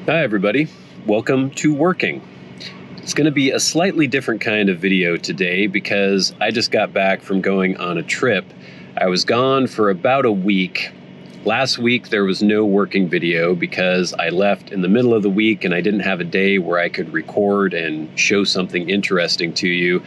Hi everybody, welcome to Working. It's going to be a slightly different kind of video today because I just got back from going on a trip. I was gone for about a week. Last week there was no working video because I left in the middle of the week and I didn't have a day where I could record and show something interesting to you.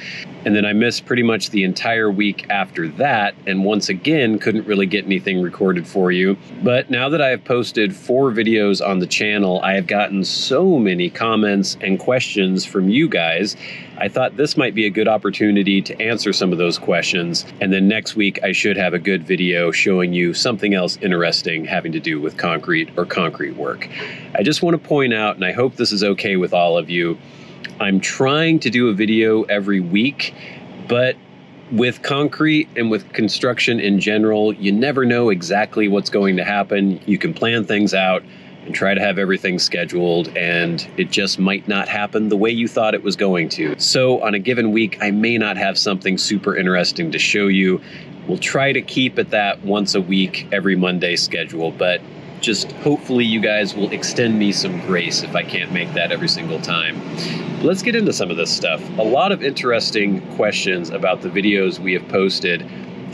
And then I missed pretty much the entire week after that, and once again couldn't really get anything recorded for you. But now that I have posted 4 videos on the channel, I have gotten so many comments and questions from you guys. I thought this might be a good opportunity to answer some of those questions, and then next week I should have a good video showing you something else interesting having to do with concrete or concrete work. I just want to point out, and I hope this is okay with all of you, I'm trying to do a video every week, but with concrete and with construction in general, you never know exactly what's going to happen. You can plan things out and try to have everything scheduled, and it just might not happen the way you thought it was going to. So on a given week, I may not have something super interesting to show you. We'll try to keep it that once a week, every Monday schedule, but just hopefully you guys will extend me some grace if I can't make that every single time. Let's get into some of this stuff. A lot of interesting questions about the videos we have posted.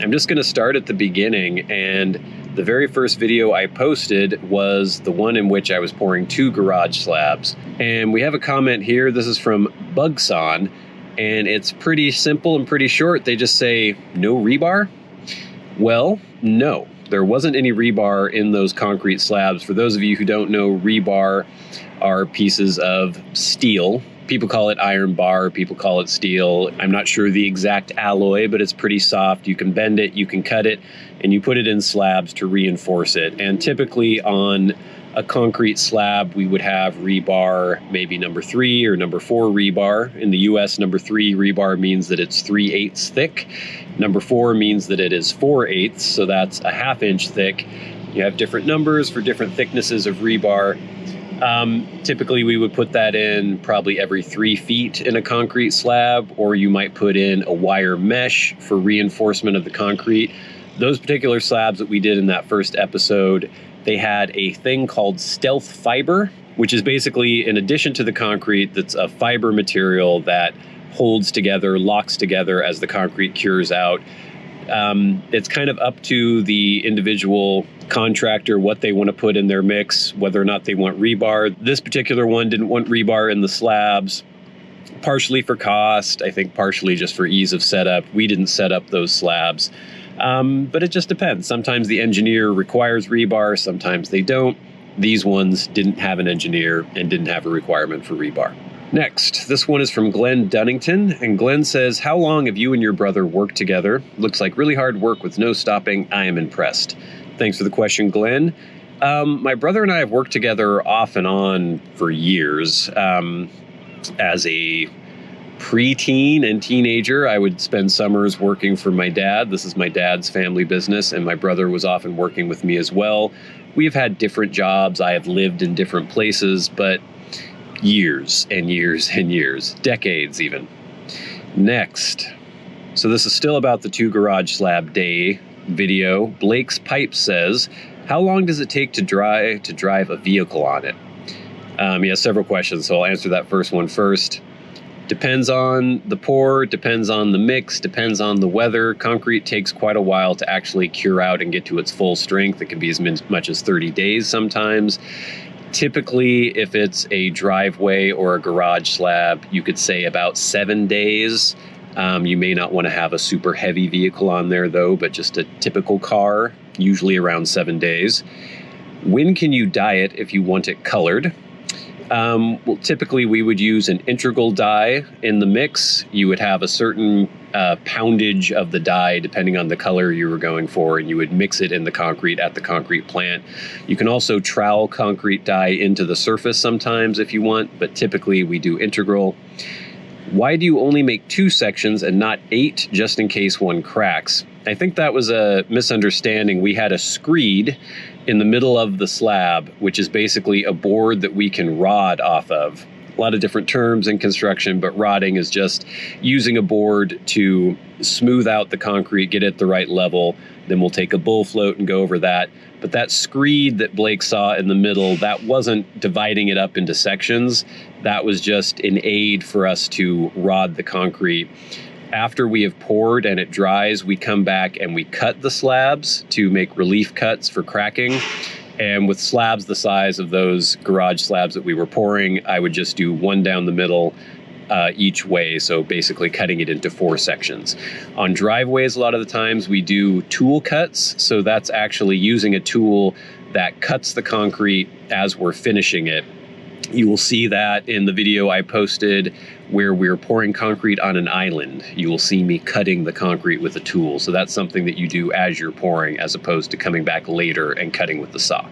I'm just going to start at the beginning, and the very first video I posted was the one in which I was pouring 2 garage slabs. And we have a comment here. This is from Bugson, and it's pretty simple and pretty short. They just say, no rebar? Well, no. There wasn't any rebar in those concrete slabs. For those of you who don't know, rebar are pieces of steel. People call it iron bar, people call it steel. I'm not sure the exact alloy, but it's pretty soft. You can bend it, you can cut it, and you put it in slabs to reinforce it. And typically on a concrete slab, we would have rebar, maybe number 3 or number 4 rebar. In the US, number 3 rebar means that it's 3/8 thick. Number 4 means that it is 4/8, so that's a 1/2 inch thick. You have different numbers for different thicknesses of rebar. Typically we would put that in probably every 3 feet in a concrete slab, or you might put in a wire mesh for reinforcement of the concrete. Those particular slabs that we did in that first episode, they had a thing called stealth fiber, which is basically, in addition to the concrete, that's a fiber material that holds together, locks together as the concrete cures out. It's kind of up to the individual contractor what they want to put in their mix, whether or not they want rebar. This particular one didn't want rebar in the slabs, partially for cost, I think partially just for ease of setup. We didn't set up those slabs. But it just depends. Sometimes the engineer requires rebar, sometimes they don't. These ones didn't have an engineer and didn't have a requirement for rebar. Next, this one is from Glenn Dunnington, and Glenn says, how long have you and your brother worked together? Looks like really hard work with no stopping. I am impressed. Thanks for the question, Glenn. My brother and I have worked together off and on for years. As a preteen and teenager, I would spend summers working for my dad. This is my dad's family business, and my brother was often working with me as well. We've had different jobs. I have lived in different places, but years and years and years, decades even. Next. So this is still about the 2 garage slab day video. Blake's Pipe says, how long does it take to drive a vehicle on it? Yeah, several questions, so I'll answer that first one first. Depends on the pour, depends on the mix, depends on the weather. Concrete takes quite a while to actually cure out and get to its full strength. It can be as much as 30 days sometimes. Typically, if it's a driveway or a garage slab, you could say about 7 days. You may not want to have a super heavy vehicle on there though, but just a typical car, usually around 7 days. When can you dye it if you want it colored? Well, typically we would use an integral dye in the mix. You would have a certain poundage of the dye depending on the color you were going for, and you would mix it in the concrete at the concrete plant. You can also trowel concrete dye into the surface sometimes if you want, but typically we do integral. Why do you only make 2 sections and not 8 just in case one cracks? I think that was a misunderstanding. We had a screed in the middle of the slab, which is basically a board that we can rod off of. A lot of different terms in construction, but rodding is just using a board to smooth out the concrete, get it at the right level. Then we'll take a bull float and go over that. But that screed that Blake saw in the middle, that wasn't dividing it up into sections. That was just an aid for us to rod the concrete. After we have poured and it dries, we come back and we cut the slabs to make relief cuts for cracking. And with slabs the size of those garage slabs that we were pouring, I would just do one down the middle each way, so basically cutting it into 4 sections. On driveways, a lot of the times we do tool cuts, so that's actually using a tool that cuts the concrete as we're finishing it. You will see that in the video I posted where we're pouring concrete on an island. You will see me cutting the concrete with a tool. So that's something that you do as you're pouring, as opposed to coming back later and cutting with the saw.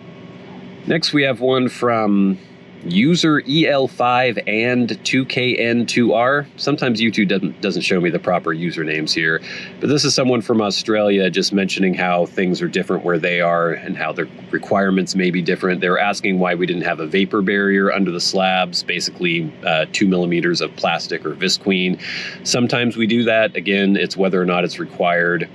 Next, we have one from user EL5 and 2KN2R. Sometimes YouTube doesn't show me the proper usernames here, but this is someone from Australia just mentioning how things are different where they are and how their requirements may be different. They were asking why we didn't have a vapor barrier under the slabs, basically 2 millimeters of plastic or visqueen. Sometimes we do that. Again, it's whether or not it's required.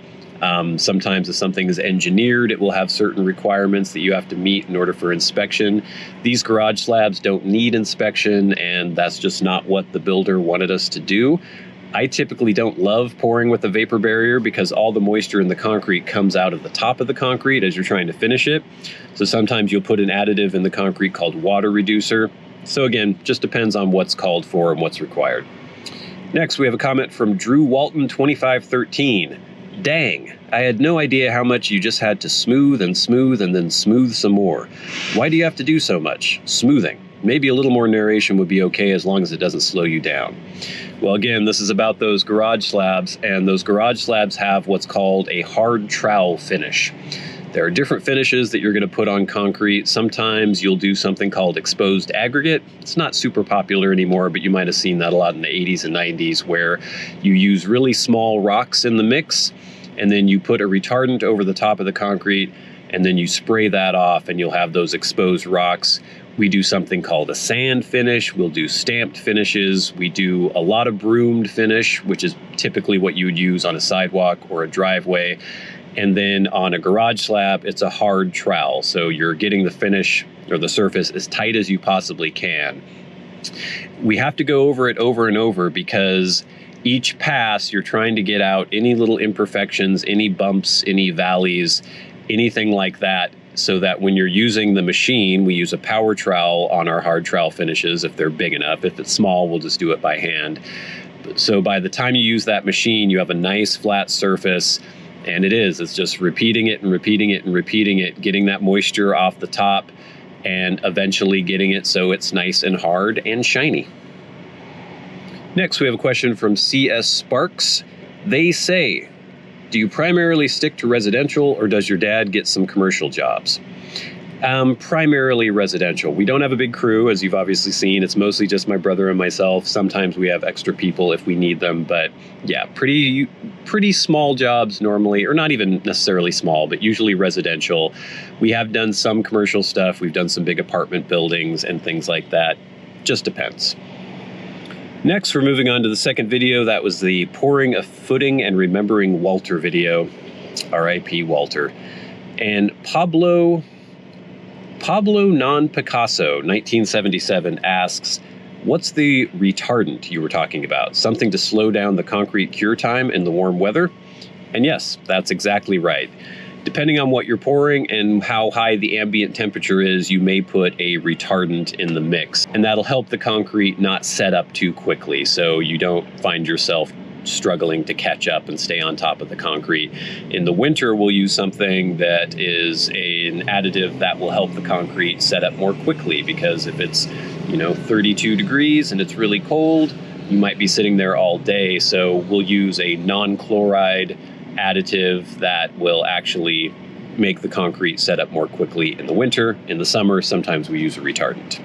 Sometimes if something is engineered, it will have certain requirements that you have to meet in order for inspection. These garage slabs don't need inspection, and that's just not what the builder wanted us to do. I typically don't love pouring with a vapor barrier because all the moisture in the concrete comes out of the top of the concrete as you're trying to finish it. So sometimes you'll put an additive in the concrete called water reducer. So again, just depends on what's called for and what's required. Next, we have a comment from Drew Walton 2513. Dang, I had no idea how much you just had to smooth and then smooth some more. Why do you have to do so much? Smoothing. Maybe a little more narration would be okay as long as it doesn't slow you down. Well, again, this is about those garage slabs, and those garage slabs have what's called a hard trowel finish. There are different finishes that you're going to put on concrete. Sometimes you'll do something called exposed aggregate. It's not super popular anymore, but you might have seen that a lot in the 80s and 90s, where you use really small rocks in the mix, and then you put a retardant over the top of the concrete, and then you spray that off, and you'll have those exposed rocks. We do something called a sand finish. We'll do stamped finishes. We do a lot of broomed finish, which is typically what you would use on a sidewalk or a driveway. And then on a garage slab, it's a hard trowel. So you're getting the finish or the surface as tight as you possibly can. We have to go over it over and over because each pass, you're trying to get out any little imperfections, any bumps, any valleys, anything like that, so that when you're using the machine, we use a power trowel on our hard trowel finishes if they're big enough. If it's small, we'll just do it by hand. So by the time you use that machine, you have a nice flat surface, and it's just repeating it and repeating it and repeating it, getting that moisture off the top, and eventually getting it so it's nice and hard and shiny. Next, we have a question from CS Sparks. They say, do you primarily stick to residential, or does your dad get some commercial jobs? Primarily residential. We don't have a big crew, as you've obviously seen. It's mostly just my brother and myself. Sometimes we have extra people if we need them, but yeah, pretty small jobs normally, or not even necessarily small, but usually residential. We have done some commercial stuff. We've done some big apartment buildings and things like that. Just depends. Next, we're moving on to the second video. That was the pouring a footing and remembering Walter video. R.I.P. Walter. And Pablo Non-Picasso, 1977, asks, what's the retardant you were talking about? Something to slow down the concrete cure time in the warm weather? And yes, that's exactly right. Depending on what you're pouring and how high the ambient temperature is, you may put a retardant in the mix, and that'll help the concrete not set up too quickly so you don't find yourself struggling to catch up and stay on top of the concrete. In the winter, we'll use something that is an additive that will help the concrete set up more quickly, because if it's 32 degrees and it's really cold, you might be sitting there all day. So we'll use a non-chloride additive that will actually make the concrete set up more quickly in the winter. In the summer, sometimes we use a retardant.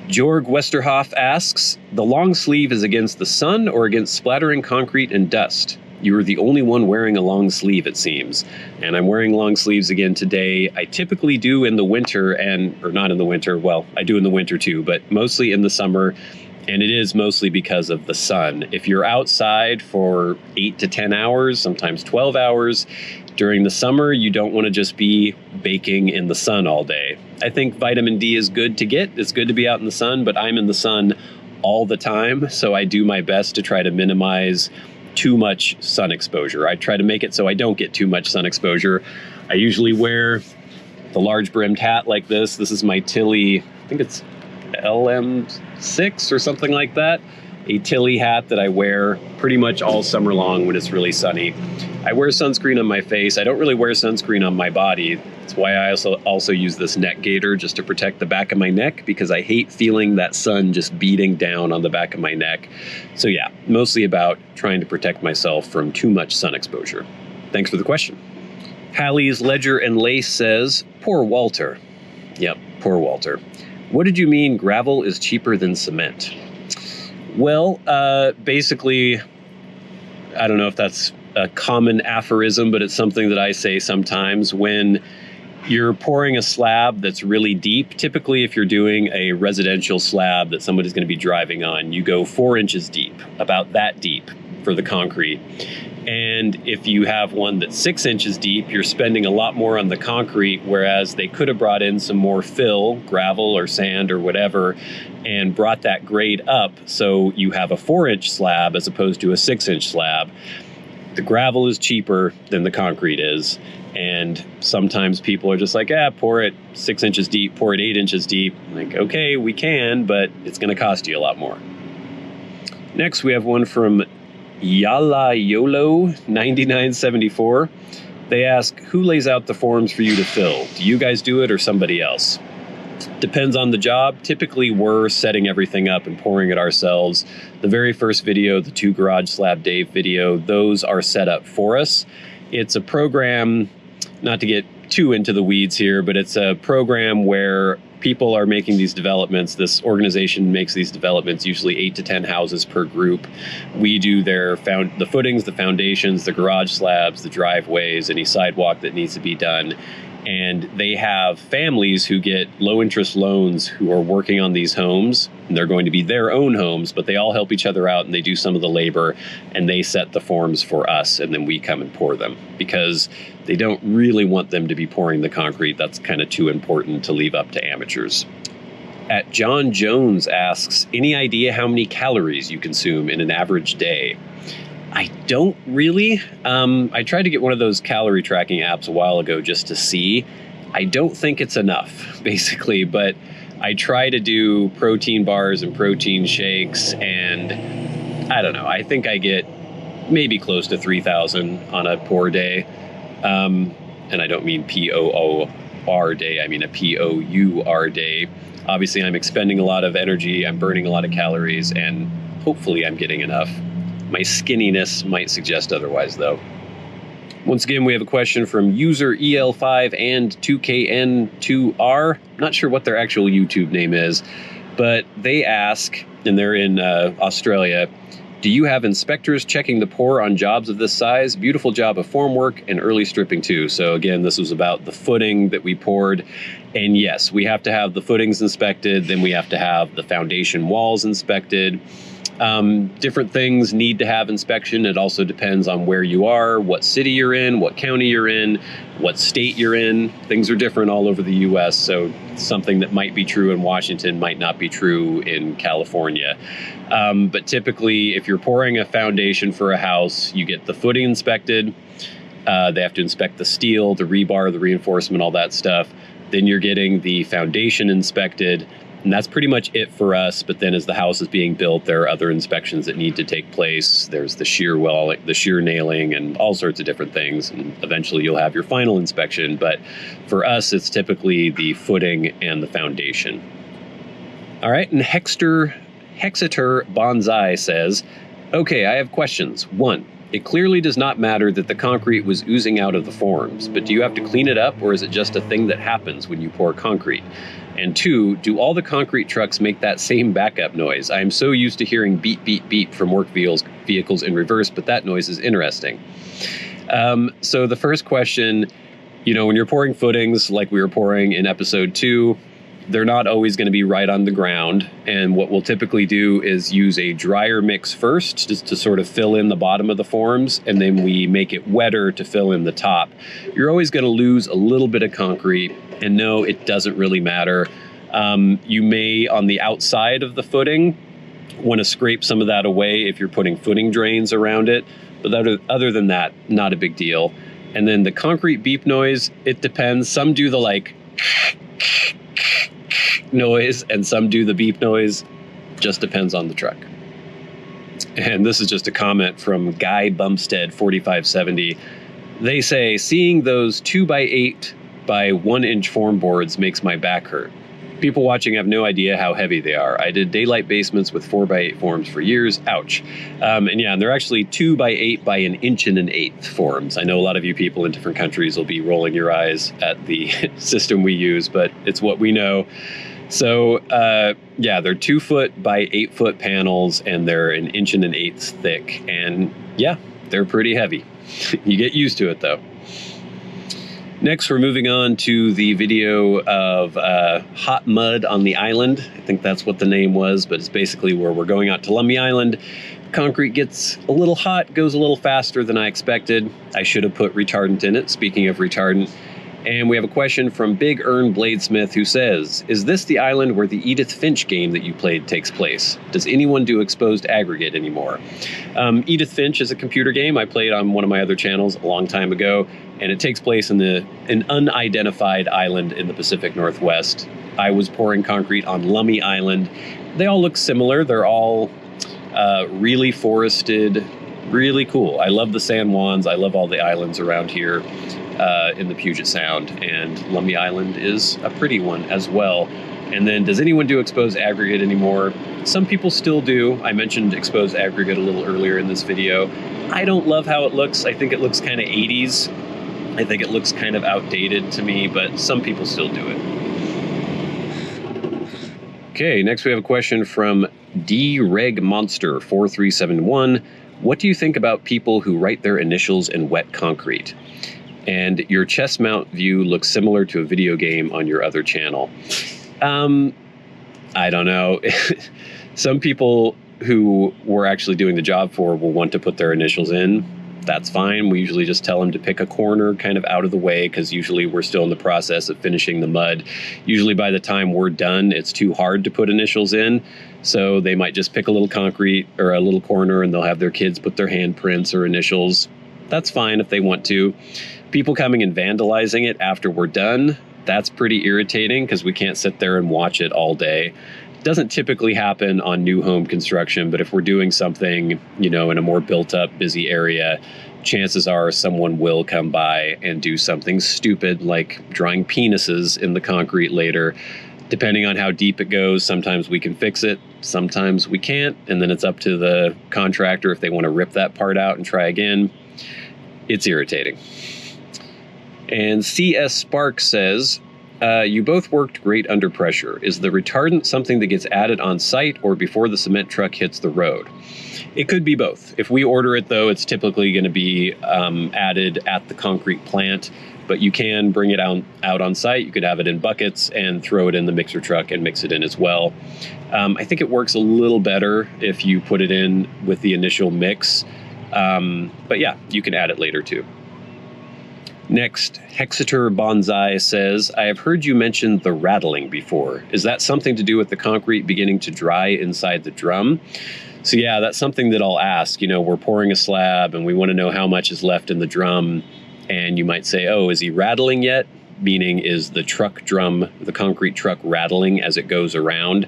Jorg Westerhoff asks, the long sleeve is against the sun or against splattering concrete and dust? You're the only one wearing a long sleeve, it seems. And I'm wearing long sleeves again today. I typically do in the winter or not in the winter. Well, I do in the winter too, but mostly in the summer. And it is mostly because of the sun. If you're outside for 8 to 10 hours, sometimes 12 hours, during the summer, you don't want to just be baking in the sun all day. I think vitamin D is good to get. It's good to be out in the sun, but I'm in the sun all the time. So I do my best to try to minimize too much sun exposure. I try to make it so I don't get too much sun exposure. I usually wear the large brimmed hat like this. This is my Tilly, I think it's LM6 or something like that. A Tilly hat that I wear pretty much all summer long when it's really sunny. I wear sunscreen on my face. I don't really wear sunscreen on my body. That's why I also use this neck gaiter just to protect the back of my neck, because I hate feeling that sun just beating down on the back of my neck. So yeah, mostly about trying to protect myself from too much sun exposure. Thanks for the question. Hallie's Ledger and Lace says, poor Walter. Yep, poor Walter. What did you mean gravel is cheaper than cement? Well, basically, I don't know if that's a common aphorism, but it's something that I say sometimes. When you're pouring a slab that's really deep, typically if you're doing a residential slab that somebody's going to be driving on, you go 4 inches deep, about that deep for the concrete. And if you have one that's 6 inches deep, you're spending a lot more on the concrete, whereas they could have brought in some more fill, gravel or sand or whatever, and brought that grade up so you have a 4-inch slab as opposed to a 6-inch slab. The gravel is cheaper than the concrete is. And sometimes people are just like, pour it 6 inches deep, pour it 8 inches deep. Like, okay, we can, but it's going to cost you a lot more. Next, we have one from Yala Yolo 9974. They ask, who lays out the forms for you to fill? Do you guys do it or somebody else? Depends on the job. Typically, we're setting everything up and pouring it ourselves. The very first video, the 2 Garage Slab Dave video, those are set up for us. It's a program, not to get too into the weeds here, but it's a program where people are making these developments. This organization makes these developments, usually 8 to 10 houses per group. We do the footings, the foundations, the garage slabs, the driveways, any sidewalk that needs to be done. And they have families who get low interest loans who are working on these homes. And they're going to be their own homes, but they all help each other out and they do some of the labor and they set the forms for us and then we come and pour them because they don't really want them to be pouring the concrete. That's kind of too important to leave up to amateurs. At John Jones asks, any idea how many calories you consume in an average day? I don't really. I tried to get one of those calorie tracking apps a while ago just to see. I don't think it's enough, basically, but I try to do protein bars and protein shakes, and I don't know. I think I get maybe close to 3,000 on a pour day. And I don't mean P-O-O-R day. I mean a P-O-U-R day. Obviously, I'm expending a lot of energy. I'm burning a lot of calories, and hopefully I'm getting enough. My skinniness might suggest otherwise, though. Once again, we have a question from user EL5 and 2KN2R. Not sure what their actual YouTube name is, but they ask, and they're in Australia, do you have inspectors checking the pour on jobs of this size? Beautiful job of formwork and early stripping too. So again, this was about the footing that we poured. And yes, we have to have the footings inspected. Then we have to have the foundation walls inspected. Different things need to have inspection. It also depends on where you are, what city you're in, what county you're in, what state you're in. Things are different all over the US, so something that might be true in Washington might not be true in California. But typically, if you're pouring a foundation for a house, you get the footing inspected. They have to inspect the steel, the rebar, the reinforcement, all that stuff. Then you're getting the foundation inspected. And that's pretty much it for us. But then as the house is being built, there are other inspections that need to take place. There's the shear well, the shear nailing, and all sorts of different things. And eventually you'll have your final inspection. But for us, it's typically the footing and the foundation. All right. And Hexeter Bonsai says, okay, I have questions. 1, It clearly does not matter that the concrete was oozing out of the forms, but do you have to clean it up, or is it just a thing that happens when you pour concrete? And 2, do all the concrete trucks make that same backup noise? I am so used to hearing beep, beep, beep from work vehicles in reverse, but that noise is interesting. So the first question, when you're pouring footings like we were pouring in episode 2, they're not always going to be right on the ground. And what we'll typically do is use a drier mix first, just to sort of fill in the bottom of the forms, and then we make it wetter to fill in the top. You're always going to lose a little bit of concrete, and no, it doesn't really matter. You may, on the outside of the footing, want to scrape some of that away if you're putting footing drains around it. But other than that, not a big deal. And then the concrete beep noise, it depends. Some do the noise and some do the beep noise. Just depends on the truck. And this is just a comment from Guy Bumstead 4570. They say, seeing those 2x8 by 1 inch form boards makes my back hurt. People watching have no idea how heavy they are. I did daylight basements with 4x8 forms for years. Ouch. And they're actually 2x8 by 1 1/8 forms. I know a lot of you people in different countries will be rolling your eyes at the system we use, but it's what we know. So they're 2 foot by 8 foot panels, and they're 1 1/8 thick. And yeah, they're pretty heavy. You get used to it though. Next, we're moving on to the video of Hot Mud on the Island. I think that's what the name was, but it's basically where we're going out to Lummi Island. Concrete gets a little hot, goes a little faster than I expected. I should have put retardant in it, speaking of retardant. And we have a question from Big Earn Bladesmith, who says, is this the island where the Edith Finch game that you played takes place? Does anyone do exposed aggregate anymore? Edith Finch is a computer game I played on one of my other channels a long time ago, and it takes place in an unidentified island in the Pacific Northwest. I was pouring concrete on Lummi Island. They all look similar. They're all really forested, really cool. I love the San Juans. I love all the islands around here in the Puget Sound, and Lummi Island is a pretty one as well. And then, does anyone do exposed aggregate anymore? Some people still do. I mentioned exposed aggregate a little earlier in this video. I don't love how it looks. I think it looks kind of 80s. I think it looks kind of outdated to me, but some people still do it. Okay, next we have a question from DRegMonster 4371. What do you think about people who write their initials in wet concrete? And your chest mount view looks similar to a video game on your other channel. I don't know. Some people who we're actually doing the job for will want to put their initials in. That's fine. We usually just tell them to pick a corner kind of out of the way, because usually we're still in the process of finishing the mud. Usually by the time we're done, it's too hard to put initials in. So they might just pick a little concrete or a little corner, and they'll have their kids put their handprints or initials. That's fine if they want to. People coming and vandalizing it after we're done, that's pretty irritating, because we can't sit there and watch it all day. It doesn't typically happen on new home construction, but if we're doing something, in a more built up, busy area, chances are someone will come by and do something stupid like drawing penises in the concrete later. Depending on how deep it goes, sometimes we can fix it, sometimes we can't, and then it's up to the contractor if they want to rip that part out and try again. It's irritating. And CS Spark says, you both worked great under pressure. Is the retardant something that gets added on site or before the cement truck hits the road? It could be both. If we order it, though, it's typically going to be added at the concrete plant, but you can bring it out on site. You could have it in buckets and throw it in the mixer truck and mix it in as well. I think it works a little better if you put it in with the initial mix. But yeah, you can add it later too. Next, Hexeter Bonsai says, I have heard you mention the rattling before. Is that something to do with the concrete beginning to dry inside the drum? So yeah, that's something that I'll ask. We're pouring a slab and we want to know how much is left in the drum. And you might say, oh, is he rattling yet? Meaning, is the truck drum, the concrete truck, rattling as it goes around?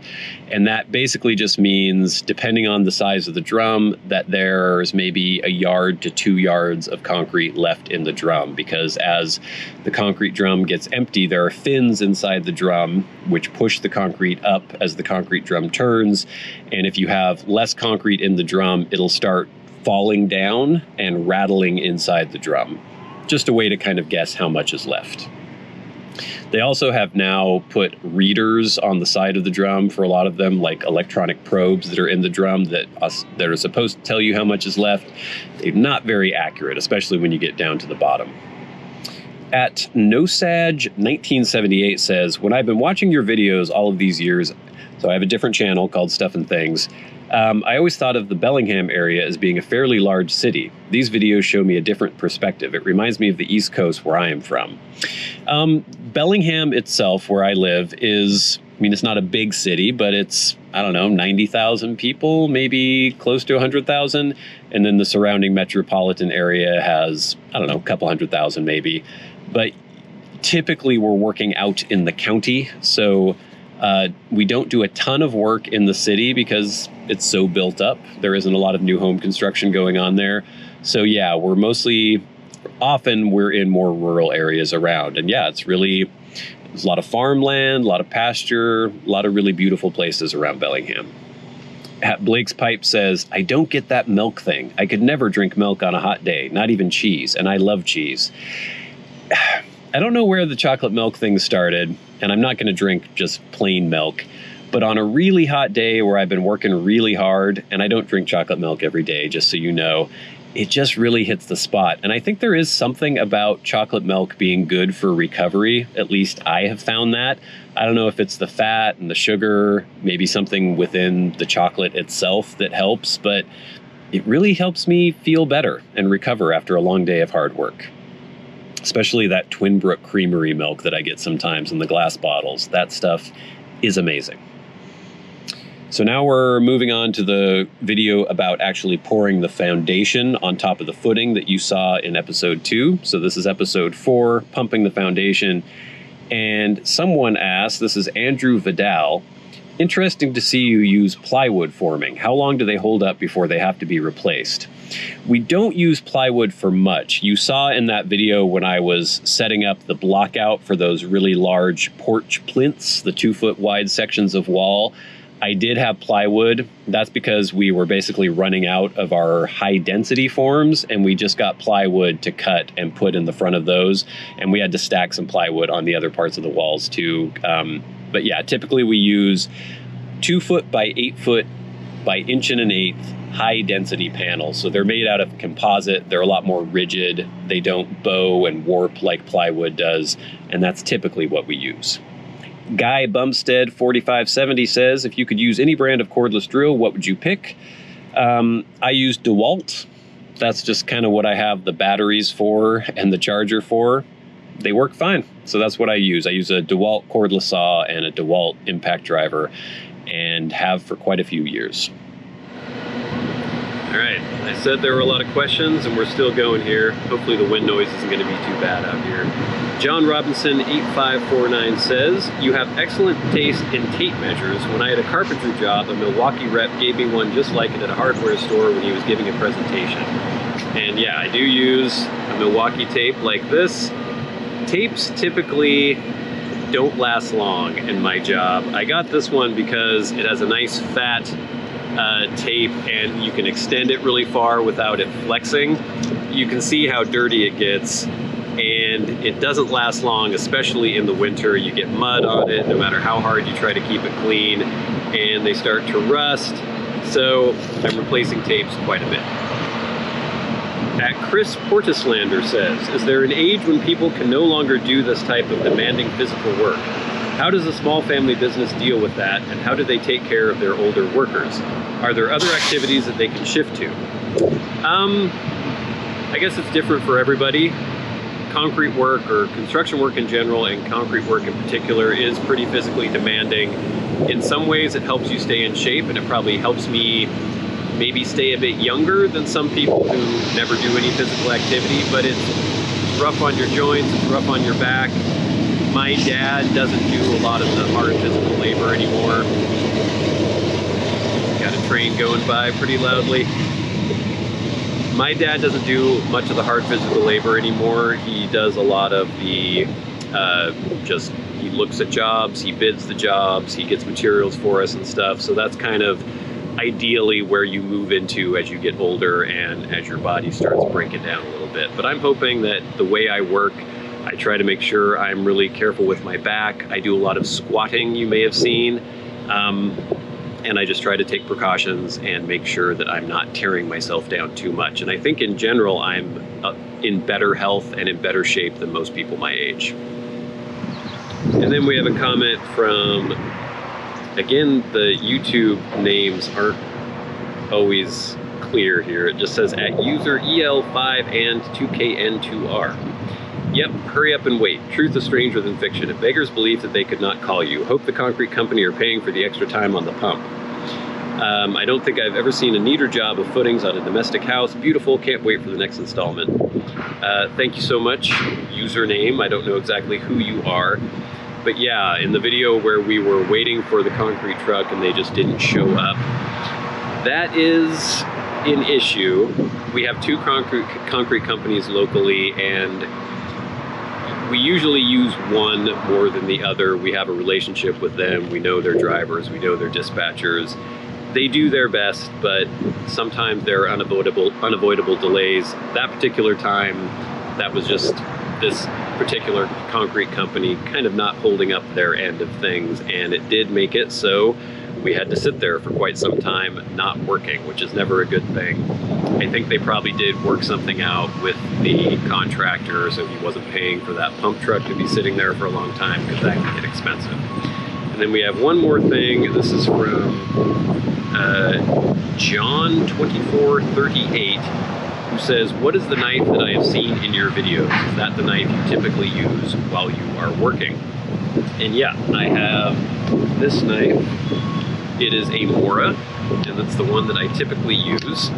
And that basically just means, depending on the size of the drum, that there's maybe 1 yard to 2 yards of concrete left in the drum, because as the concrete drum gets empty, there are fins inside the drum which push the concrete up as the concrete drum turns. And if you have less concrete in the drum, it'll start falling down and rattling inside the drum. Just a way to kind of guess how much is left. They also have now put readers on the side of the drum for a lot of them, like electronic probes that are in the drum that are supposed to tell you how much is left. They're not very accurate, especially when you get down to the bottom. At Nosage1978 says, when I've been watching your videos all of these years, so I have a different channel called Stuff and Things, I always thought of the Bellingham area as being a fairly large city. These videos show me a different perspective. It reminds me of the East Coast where I am from. Bellingham itself, where I live, is, I mean, it's not a big city, but it's, I don't know, 90,000 people, maybe close to 100,000. And then the surrounding metropolitan area has, I don't know, a couple 100,000 maybe. But typically we're working out in the county. So we don't do a ton of work in the city because it's so built up. There isn't a lot of new home construction going on there. So yeah, often we're in more rural areas around. And yeah, there's a lot of farmland, a lot of pasture, a lot of really beautiful places around Bellingham. Blake's Pipe says, I don't get that milk thing. I could never drink milk on a hot day, not even cheese. And I love cheese. I don't know where the chocolate milk thing started, and I'm not going to drink just plain milk. But on a really hot day where I've been working really hard, and I don't drink chocolate milk every day, just so you know, it just really hits the spot. And I think there is something about chocolate milk being good for recovery. At least I have found that. I don't know if it's the fat and the sugar, maybe something within the chocolate itself that helps, but it really helps me feel better and recover after a long day of hard work. Especially that Twin Brook Creamery milk that I get sometimes in the glass bottles. That stuff is amazing. So now we're moving on to the video about actually pouring the foundation on top of the footing that you saw in episode 2. So this is episode 4, pumping the foundation. And someone asked, this is Andrew Vidal, interesting to see you use plywood forming. How long do they hold up before they have to be replaced? We don't use plywood for much. You saw in that video when I was setting up the block out for those really large porch plinths, the 2-foot wide sections of wall, I did have plywood. That's because we were basically running out of our high density forms, and we just got plywood to cut and put in the front of those. And we had to stack some plywood on the other parts of the walls too. But yeah, typically we use 2-foot by 8-foot by 1.125" high density panels. So they're made out of composite. They're a lot more rigid. They don't bow and warp like plywood does. And that's typically what we use. Guy Bumstead 4570 says, if you could use any brand of cordless drill, what would you pick? I use DeWalt. That's just kind of what I have the batteries for and the charger for. They work fine. So that's what I use. I use a DeWalt cordless saw and a DeWalt impact driver, and have for quite a few years. All right, I said there were a lot of questions, and we're still going here. Hopefully the wind noise isn't going to be too bad out here. John Robinson 8549 says, you have excellent taste in tape measures. When I had a carpentry job, a Milwaukee rep gave me one just like it at a hardware store when he was giving a presentation. And yeah, I do use a Milwaukee tape like this. Tapes typically don't last long in my job. I got this one because it has a nice fat tape, and you can extend it really far without it flexing. You can see how dirty it gets, and it doesn't last long, especially in the winter. You get mud on it no matter how hard you try to keep it clean, and they start to rust. So I'm replacing tapes quite a bit. At Chris Portislander says, is there an age when people can no longer do this type of demanding physical work? How does a small family business deal with that, and how do they take care of their older workers? Are there other activities that they can shift to? I guess it's different for everybody. Concrete work, or construction work in general, and concrete work in particular, is pretty physically demanding. In some ways it helps you stay in shape, and it probably helps me maybe stay a bit younger than some people who never do any physical activity, but it's rough on your joints, it's rough on your back. My dad doesn't do a lot of the hard physical labor anymore. Got a train going by pretty loudly. My dad doesn't do much of the hard physical labor anymore. He does a lot of the, he looks at jobs, he bids the jobs, he gets materials for us and stuff. So that's kind of ideally where you move into as you get older and as your body starts breaking down a little bit. But I'm hoping that the way I work, I try to make sure I'm really careful with my back. I do a lot of squatting, you may have seen. And I just try to take precautions and make sure that I'm not tearing myself down too much. And I think in general, I'm in better health and in better shape than most people my age. And then we have a comment from, again, the YouTube names aren't always clear here. It just says at user EL5 and 2KN2R. Yep, hurry up and wait. Truth is stranger than fiction. It beggars belief that they could not call you. Hope the concrete company are paying for the extra time on the pump. I don't think I've ever seen a neater job of footings on a domestic house. Beautiful, can't wait for the next installment. Thank you so much, username. I don't know exactly who you are. But yeah, in the video where we were waiting for the concrete truck and they just didn't show up, that is an issue. We have two concrete companies locally, and we usually use one more than the other. We have a relationship with them. We know their drivers. We know their dispatchers. They do their best, but sometimes there are unavoidable delays. That particular time, that was just this particular concrete company kind of not holding up their end of things, and it did make it so we had to sit there for quite some time not working, which is never a good thing. I think they probably did work something out with the contractor so he wasn't paying for that pump truck to be sitting there for a long time, because that can get expensive. And then we have one more thing. This is from John2438, who says, what is the knife that I have seen in your videos? Is that the knife you typically use while you are working? And yeah, I have this knife. It is a Mora, and that's the one that I typically use.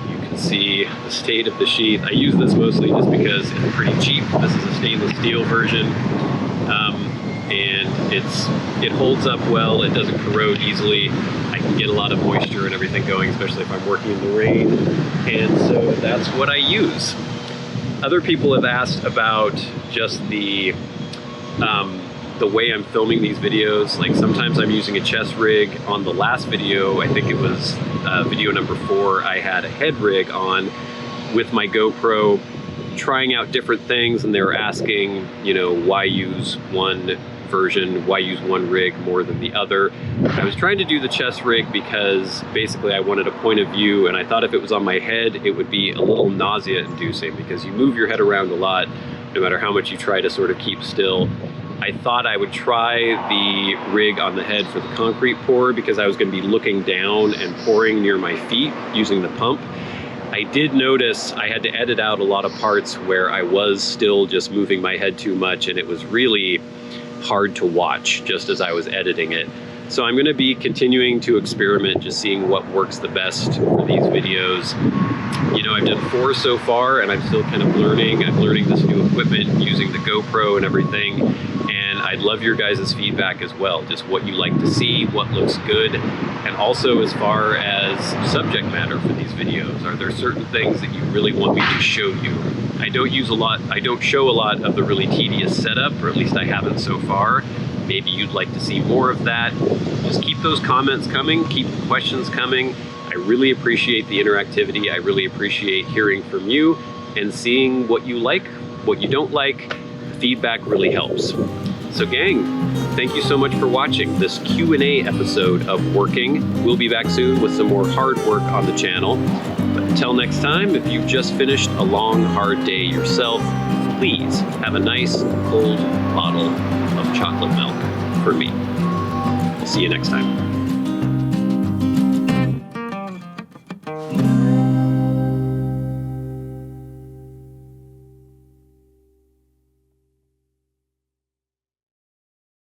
You can see the state of the sheath. I use this mostly just because it's pretty cheap. This is a stainless steel version, and it holds up well. It doesn't corrode easily. I can get a lot of moisture and everything going, especially if I'm working in the rain, and so that's what I use. Other people have asked about just the way I'm filming these videos. Like sometimes I'm using a chest rig. On the last video, I think it was video number 4, I had a head rig on with my GoPro, trying out different things, and they were asking, you know, why use one version, why use one rig more than the other. I was trying to do the chest rig because basically I wanted a point of view, and I thought if it was on my head, it would be a little nausea inducing because you move your head around a lot, no matter how much you try to sort of keep still. I thought I would try the rig on the head for the concrete pour because I was going to be looking down and pouring near my feet using the pump. I did notice I had to edit out a lot of parts where I was still just moving my head too much, and it was really hard to watch just as I was editing it. So I'm going to be continuing to experiment, just seeing what works the best for these videos. You know, I've done 4 so far, and I'm still kind of learning. I'm learning this new equipment, using the GoPro and everything, and I'd love your guys' feedback as well, just what you like to see, what looks good, and also as far as subject matter for these videos. Are there certain things that you really want me to show you? I don't show a lot of the really tedious setup, or at least I haven't so far. Maybe you'd like to see more of that. Just keep those comments coming, keep the questions coming. I really appreciate the interactivity. I really appreciate hearing from you and seeing what you like, what you don't like. Feedback really helps. So gang, thank you so much for watching this Q&A episode of Working. We'll be back soon with some more hard work on the channel. But until next time, if you've just finished a long, hard day yourself, please have a nice, cold bottle of chocolate milk for me. I'll see you next time.